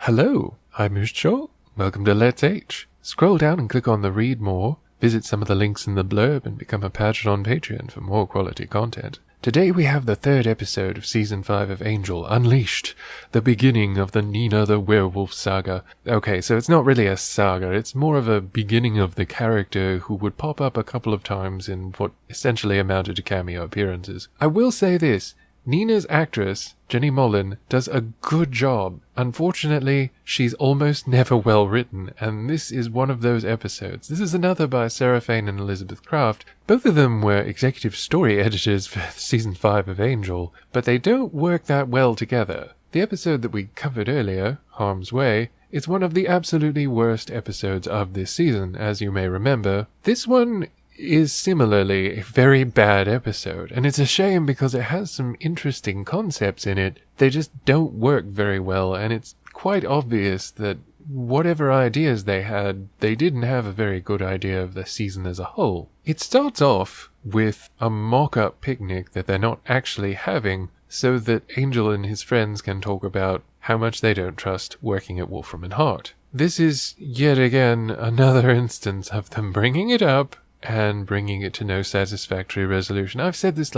Hello, I'm Ushcho. Welcome to Let's H. Scroll down and click on the Read More, visit some of the links in the blurb, and become a patron on Patreon for more quality content. Today we have the third episode of Season 5 of Angel, Unleashed, the beginning of the Nina the Werewolf saga. Okay, so it's not really a saga, it's more of a beginning of the character who would pop up a couple of times in what essentially amounted to cameo appearances. I will say this, Nina's actress, Jenny Mollen, does a good job. Unfortunately, she's almost never well written, and this is one of those episodes. This is another by Sarah Fain and Elizabeth Craft. Both of them were executive story editors for Season 5 of Angel, but they don't work that well together. The episode that we covered earlier, Harm's Way, is one of the absolutely worst episodes of this season, as you may remember. This one is similarly a very bad episode, and it's a shame because it has some interesting concepts in it. They just don't work very well, and it's quite obvious that whatever ideas they had, they didn't have a very good idea of the season as a whole. It starts off with a mock-up picnic that they're not actually having, so that Angel and his friends can talk about how much they don't trust working at Wolfram and Hart. This is, yet again, another instance of them bringing it up and bringing it to no satisfactory resolution. I've said this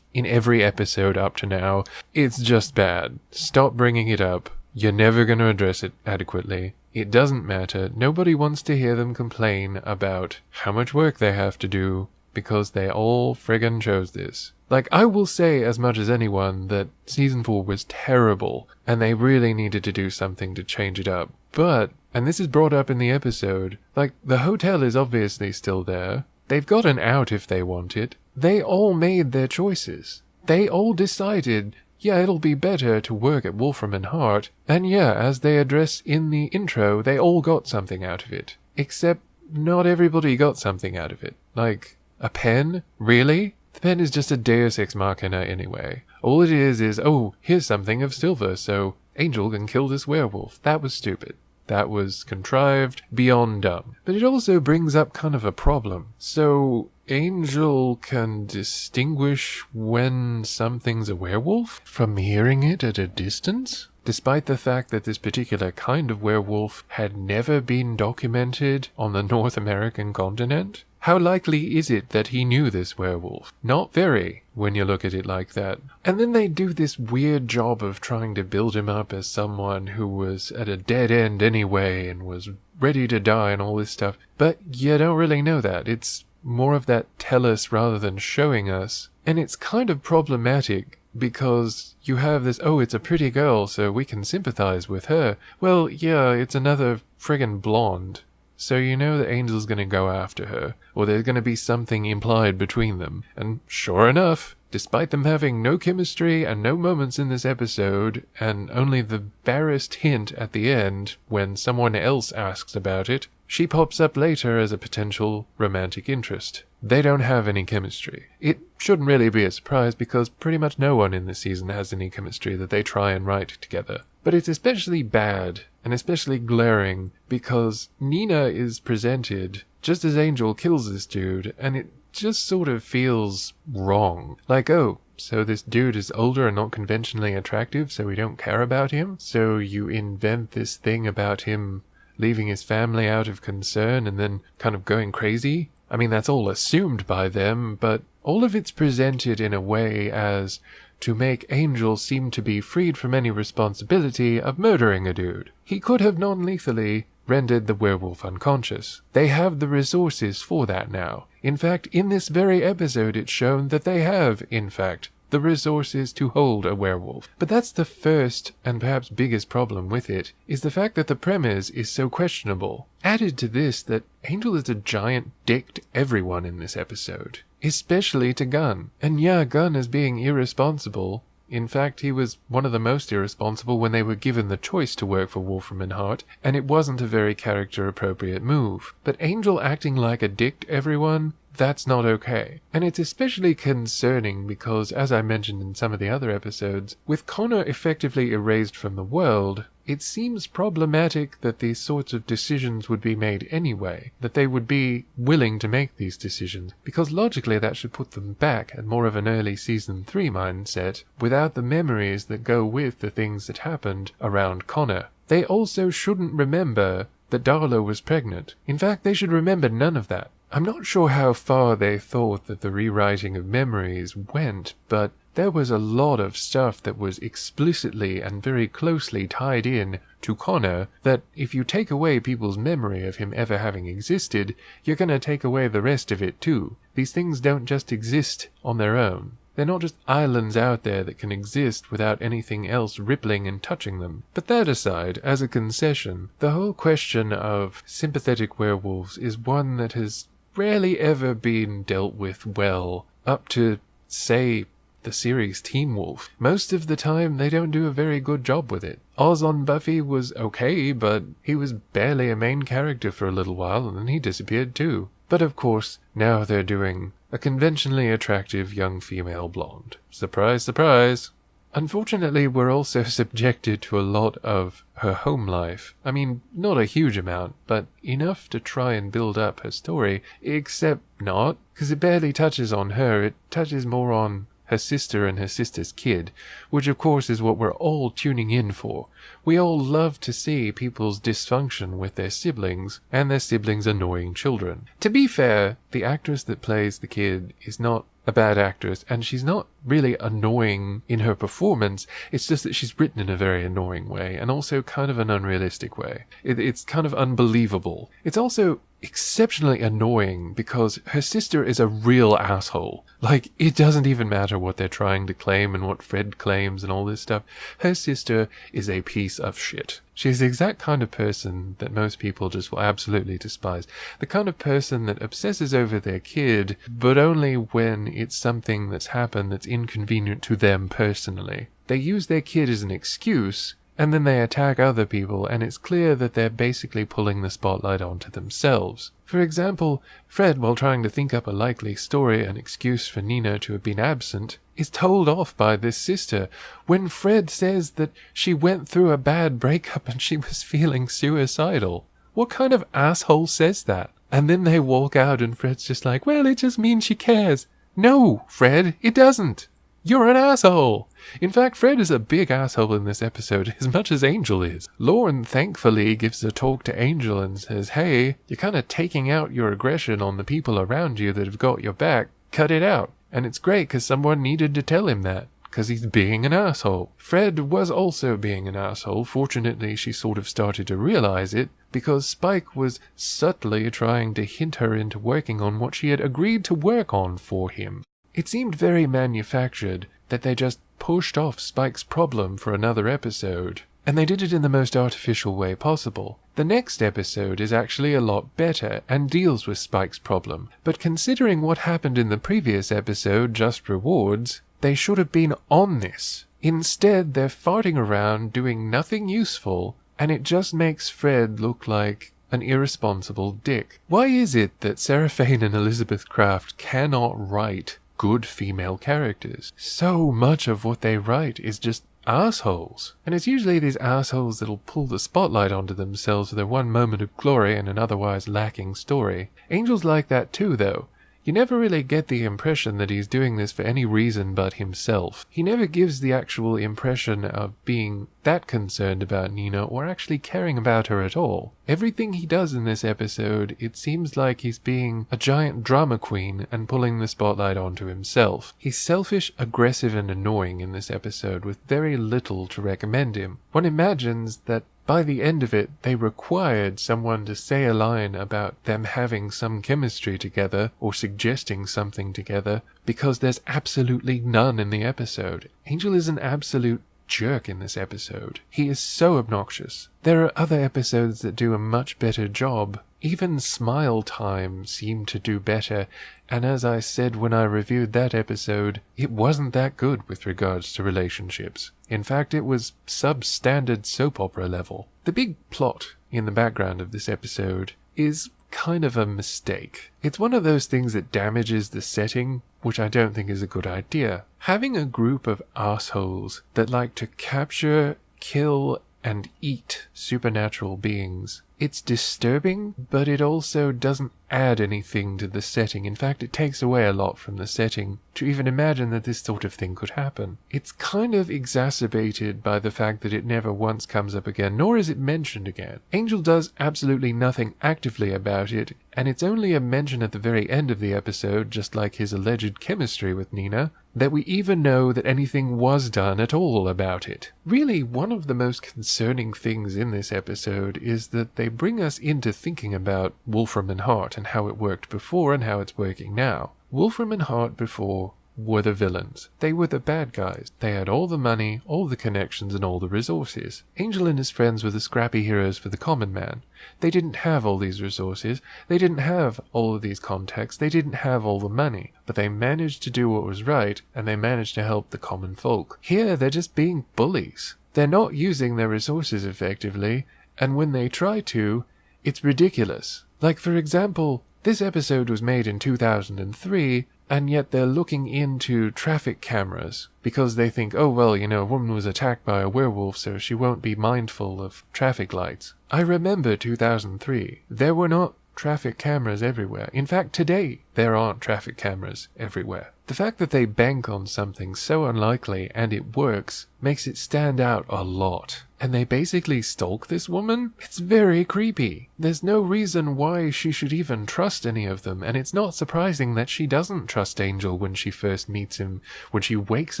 in every episode up to now. It's just bad. Stop bringing it up. You're never going to address it adequately. It doesn't matter. Nobody wants to hear them complain about how much work they have to do because they all friggin' chose this. I will say as much as anyone that Season 4 was terrible and they really needed to do something to change it up. But, and this is brought up in the episode, the hotel is obviously still there. They've got an out if they want it. They all made their choices. They all decided, yeah, it'll be better to work at Wolfram and Hart. And yeah, as they address in the intro, they all got something out of it. Except not everybody got something out of it. A pen? Really? The pen is just a deus ex machina anyway. All it is, oh, here's something of silver, so Angel can kill this werewolf. That was stupid. That was contrived beyond dumb. But it also brings up kind of a problem. So, Angel can distinguish when something's a werewolf from hearing it at a distance? Despite the fact that this particular kind of werewolf had never been documented on the North American continent? How likely is it that he knew this werewolf? Not very, when you look at it like that. And then they do this weird job of trying to build him up as someone who was at a dead end anyway and was ready to die and all this stuff. But you don't really know that. It's more of that tell us rather than showing us. And it's kind of problematic because you have this, oh, it's a pretty girl, so we can sympathize with her. Well, yeah, it's another friggin' blonde. So you know that Angel's going to go after her, or there's going to be something implied between them. And sure enough, despite them having no chemistry and no moments in this episode, and only the barest hint at the end when someone else asks about it, she pops up later as a potential romantic interest. They don't have any chemistry. It shouldn't really be a surprise because pretty much no one in this season has any chemistry that they try and write together. But it's especially bad and especially glaring because Nina is presented just as Angel kills this dude, and it just sort of feels wrong. Oh, so this dude is older and not conventionally attractive, so we don't care about him? So you invent this thing about him leaving his family out of concern and then kind of going crazy? I mean, that's all assumed by them, but all of it's presented in a way as to make Angel seem to be freed from any responsibility of murdering a dude. He could have non-lethally rendered the werewolf unconscious. They have the resources for that now. In fact, in this very episode it's shown that they have, in fact, the resources to hold a werewolf. But that's the first and perhaps biggest problem with it, is the fact that the premise is so questionable. Added to this that Angel is a giant dick to everyone in this episode, especially to Gunn. And yeah, Gunn is being irresponsible. In fact, he was one of the most irresponsible when they were given the choice to work for Wolfram and Hart, and it wasn't a very character-appropriate move. But Angel acting like a dick to everyone, that's not okay. And it's especially concerning because, as I mentioned in some of the other episodes, with Connor effectively erased from the world, it seems problematic that these sorts of decisions would be made anyway, that they would be willing to make these decisions, because logically that should put them back at more of an early Season 3 mindset, without the memories that go with the things that happened around Connor. They also shouldn't remember that Darla was pregnant. In fact, they should remember none of that. I'm not sure how far they thought that the rewriting of memories went, but there was a lot of stuff that was explicitly and very closely tied in to Connor that if you take away people's memory of him ever having existed, you're going to take away the rest of it too. These things don't just exist on their own. They're not just islands out there that can exist without anything else rippling and touching them. But that aside, as a concession, the whole question of sympathetic werewolves is one that has rarely ever been dealt with well, up to, say, the series Teen Wolf. Most of the time, they don't do a very good job with it. Oz on Buffy was okay, but he was barely a main character for a little while, and then he disappeared too. But of course, now they're doing a conventionally attractive young female blonde. Surprise, surprise! Unfortunately, we're also subjected to a lot of her home life. I mean, not a huge amount, but enough to try and build up her story, except not, because it barely touches on her, it touches more on her sister and her sister's kid, which of course is what we're all tuning in for. We all love to see people's dysfunction with their siblings, and their siblings' annoying children. To be fair, the actress that plays the kid is not a bad actress, and she's not really annoying in her performance. It's just that she's written in a very annoying way, and also kind of an unrealistic way. It's kind of unbelievable. It's also exceptionally annoying because her sister is a real asshole. Like, it doesn't even matter what they're trying to claim and what Fred claims and all this stuff. Her sister is a piece of shit. She's the exact kind of person that most people just will absolutely despise. The kind of person that obsesses over their kid, but only when it's something that's happened that's inconvenient to them personally. They use their kid as an excuse, and then they attack other people, and it's clear that they're basically pulling the spotlight onto themselves. For example, Fred, while trying to think up a likely story and excuse for Nina to have been absent, is told off by this sister when Fred says that she went through a bad breakup and she was feeling suicidal. What kind of asshole says that? And then they walk out and Fred's just like, well, it just means she cares. No, Fred, it doesn't. You're an asshole! In fact, Fred is a big asshole in this episode, as much as Angel is. Lauren thankfully gives a talk to Angel and says, hey, you're kind of taking out your aggression on the people around you that have got your back. Cut it out. And it's great because someone needed to tell him that, because he's being an asshole. Fred was also being an asshole. Fortunately, she sort of started to realize it, because Spike was subtly trying to hint her into working on what she had agreed to work on for him. It seemed very manufactured that they just pushed off Spike's problem for another episode, and they did it in the most artificial way possible. The next episode is actually a lot better and deals with Spike's problem, but considering what happened in the previous episode, Just Rewards, they should have been on this. Instead, they're farting around doing nothing useful, and it just makes Fred look like an irresponsible dick. Why is it that Sarah Fane and Elizabeth Craft cannot write good female characters? So much of what they write is just assholes. And it's usually these assholes that'll pull the spotlight onto themselves for their one moment of glory in an otherwise lacking story. Angel's like that too, though. You never really get the impression that he's doing this for any reason but himself. He never gives the actual impression of being that concerned about Nina or actually caring about her at all. Everything he does in this episode, it seems like he's being a giant drama queen and pulling the spotlight onto himself. He's selfish, aggressive, and annoying in this episode with very little to recommend him. One imagines that by the end of it, they required someone to say a line about them having some chemistry together or suggesting something together, because there's absolutely none in the episode. Angel is an absolute jerk in this episode. He is so obnoxious. There are other episodes that do a much better job. Even Smile Time seemed to do better, and as I said when I reviewed that episode, it wasn't that good with regards to relationships. In fact, it was substandard soap opera level. The big plot in the background of this episode is kind of a mistake. It's one of those things that damages the setting, which I don't think is a good idea. Having a group of assholes that like to capture, kill, and eat supernatural beings. It's disturbing, but it also doesn't add anything to the setting. In fact, it takes away a lot from the setting to even imagine that this sort of thing could happen. It's kind of exacerbated by the fact that it never once comes up again, nor is it mentioned again. Angel does absolutely nothing actively about it, and it's only a mention at the very end of the episode, just like his alleged chemistry with Nina, that we even know that anything was done at all about it. Really, one of the most concerning things in this episode is that they bring us into thinking about Wolfram and Hart and how it worked before and how it's working now. Wolfram and Hart before were the villains. They were the bad guys. They had all the money, all the connections, and all the resources. Angel and his friends were the scrappy heroes for the common man. They didn't have all these resources. They didn't have all of these contacts. They didn't have all the money. But they managed to do what was right, and they managed to help the common folk. Here, they're just being bullies. They're not using their resources effectively, and when they try to, it's ridiculous. Like, for example, this episode was made in 2003, and yet they're looking into traffic cameras because they think, oh well, a woman was attacked by a werewolf, so she won't be mindful of traffic lights. I remember 2003. There were not traffic cameras everywhere. In fact, today, there aren't traffic cameras everywhere. The fact that they bank on something so unlikely and it works makes it stand out a lot. And they basically stalk this woman? It's very creepy. There's no reason why she should even trust any of them, and it's not surprising that she doesn't trust Angel when she first meets him, when she wakes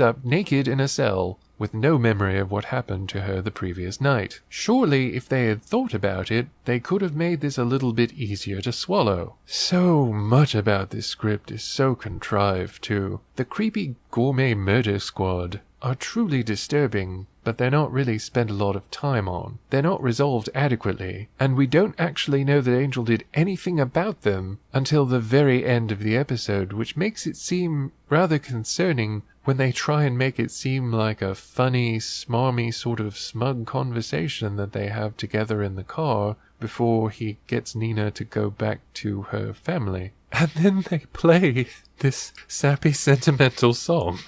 up naked in a cell with no memory of what happened to her the previous night. Surely, if they had thought about it, they could have made this a little bit easier to swallow. So much about this script is so contrived, too. The creepy gourmet murder squad are truly disturbing, but they're not really spent a lot of time on. They're not resolved adequately, and we don't actually know that Angel did anything about them until the very end of the episode, which makes it seem rather concerning when they try and make it seem like a funny, smarmy sort of smug conversation that they have together in the car before he gets Nina to go back to her family. And then they play this sappy, sentimental song.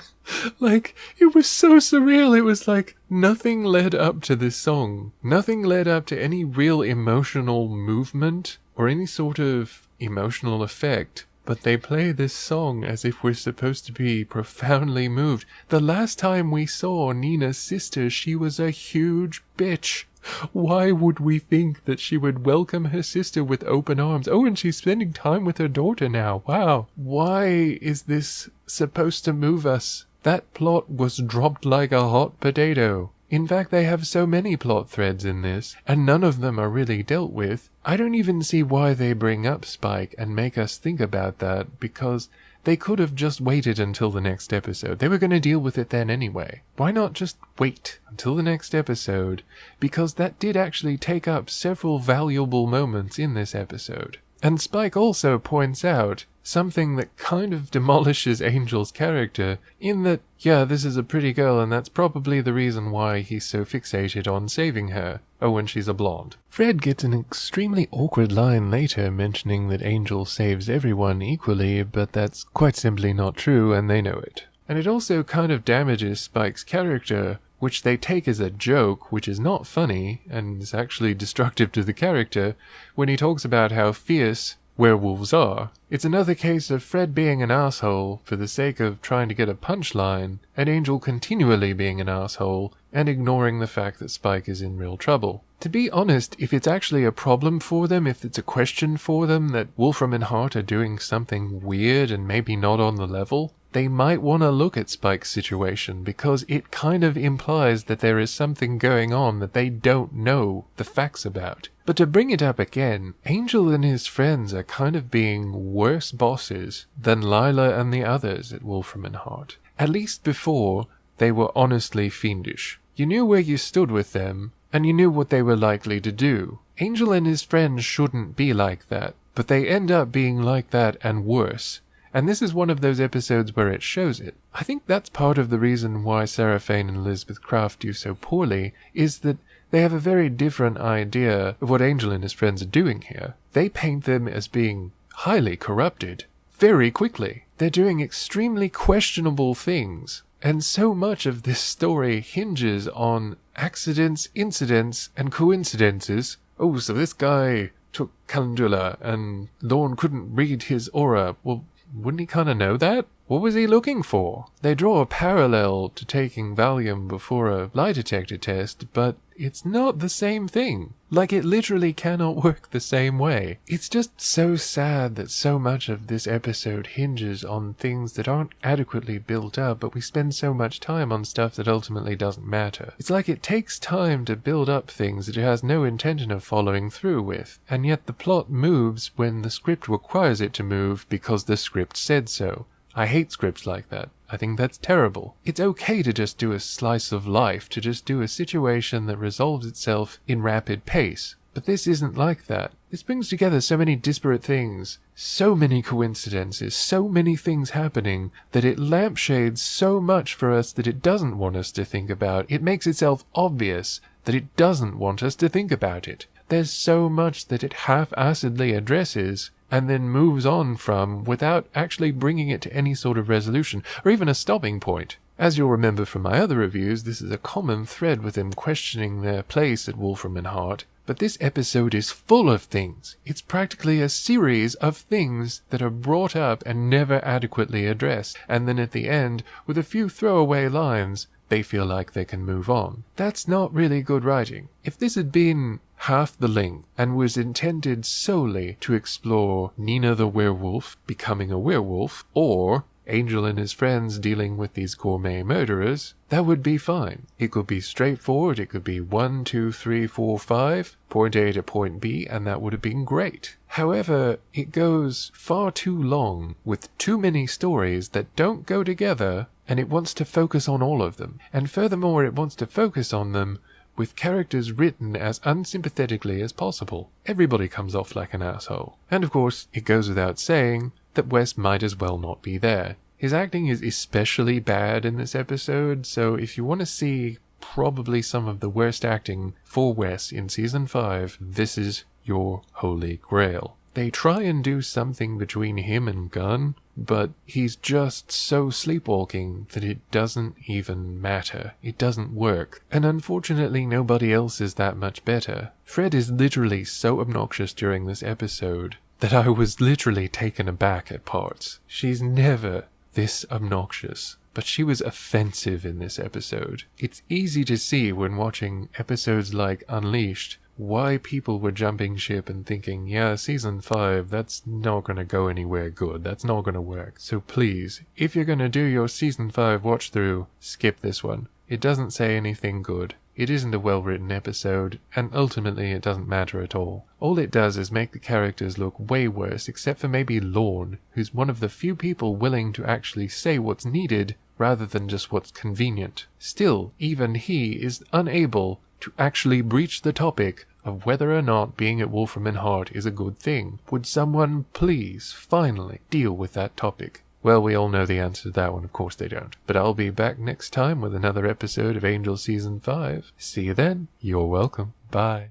Like, it was so surreal. It was like nothing led up to this song. Nothing led up to any real emotional movement or any sort of emotional effect. But they play this song as if we're supposed to be profoundly moved. The last time we saw Nina's sister, she was a huge bitch. Why would we think that she would welcome her sister with open arms? Oh, and she's spending time with her daughter now. Wow. Why is this supposed to move us? That plot was dropped like a hot potato. In fact, they have so many plot threads in this, and none of them are really dealt with. I don't even see why they bring up Spike and make us think about that, because they could have just waited until the next episode. They were going to deal with it then anyway. Why not just wait until the next episode? Because that did actually take up several valuable moments in this episode. And Spike also points out something that kind of demolishes Angel's character, in that, yeah, this is a pretty girl and that's probably the reason why he's so fixated on saving her. Oh, and she's a blonde. Fred gets an extremely awkward line later mentioning that Angel saves everyone equally, but that's quite simply not true and they know it. And it also kind of damages Spike's character, which they take as a joke, which is not funny, and is actually destructive to the character, when he talks about how fierce werewolves are. It's another case of Fred being an asshole for the sake of trying to get a punchline, and Angel continually being an asshole and ignoring the fact that Spike is in real trouble. To be honest, if it's actually a problem for them, if it's a question for them that Wolfram and Hart are doing something weird and maybe not on the level, they might want to look at Spike's situation, because it kind of implies that there is something going on that they don't know the facts about. But to bring it up again, Angel and his friends are kind of being worse bosses than Lila and the others at Wolfram and Hart. At least before, they were honestly fiendish. You knew where you stood with them, and you knew what they were likely to do. Angel and his friends shouldn't be like that, but they end up being like that and worse. And this is one of those episodes where it shows it. I think that's part of the reason why Sarah Fane and Elizabeth Craft do so poorly, is that they have a very different idea of what Angel and his friends are doing here. They paint them as being highly corrupted very quickly. They're doing extremely questionable things. And so much of this story hinges on accidents, incidents, and coincidences. Oh, so this guy took calendula and Lorne couldn't read his aura. Well, wouldn't he kind of know that? What was he looking for? They draw a parallel to taking Valium before a lie detector test, but it's not the same thing. Like, it literally cannot work the same way. It's just so sad that so much of this episode hinges on things that aren't adequately built up, but we spend so much time on stuff that ultimately doesn't matter. It's like it takes time to build up things that it has no intention of following through with, and yet the plot moves when the script requires it to move because the script said so. I hate scripts like that. I think that's terrible. It's okay to just do a slice of life, to just do a situation that resolves itself in rapid pace. But this isn't like that. This brings together so many disparate things, so many coincidences, so many things happening, that it lampshades so much for us that it doesn't want us to think about. It makes itself obvious that it doesn't want us to think about it. There's so much that it half-assedly addresses and then moves on from without actually bringing it to any sort of resolution or even a stopping point. As you'll remember from my other reviews, this is a common thread with them questioning their place at Wolfram and Hart, but this episode is full of things. It's practically a series of things that are brought up and never adequately addressed, and then at the end, with a few throwaway lines, they feel like they can move on. That's not really good writing. If this had been half the length and was intended solely to explore Nina the werewolf becoming a werewolf, or Angel and his friends dealing with these gourmet murderers, that would be fine. It could be straightforward, it could be 1, 2, 3, 4, 5, point A to point B, and that would have been great. However, it goes far too long with too many stories that don't go together, and it wants to focus on all of them. And furthermore, it wants to focus on them with characters written as unsympathetically as possible. Everybody comes off like an asshole. And of course, it goes without saying that Wes might as well not be there. His acting is especially bad in this episode, so if you want to see probably some of the worst acting for Wes in Season 5, this is your holy grail. They try and do something between him and Gunn, but he's just so sleepwalking that it doesn't even matter. It doesn't work. And unfortunately, nobody else is that much better. Fred is literally so obnoxious during this episode that I was literally taken aback at parts. She's never this obnoxious, but she was offensive in this episode. It's easy to see when watching episodes like Unleashed why people were jumping ship and thinking, yeah, Season 5, that's not going to go anywhere good. That's not going to work. So please, if you're going to do your Season 5 watch through, skip this one. It doesn't say anything good. It isn't a well-written episode, and ultimately it doesn't matter at all. All it does is make the characters look way worse, except for maybe Lorne, who's one of the few people willing to actually say what's needed rather than just what's convenient. Still, even he is unable to actually breach the topic of whether or not being at Wolfram and Hart is a good thing. Would someone please finally deal with that topic? Well, we all know the answer to that one, of course they don't. But I'll be back next time with another episode of Angel Season 5. See you then. You're welcome. Bye.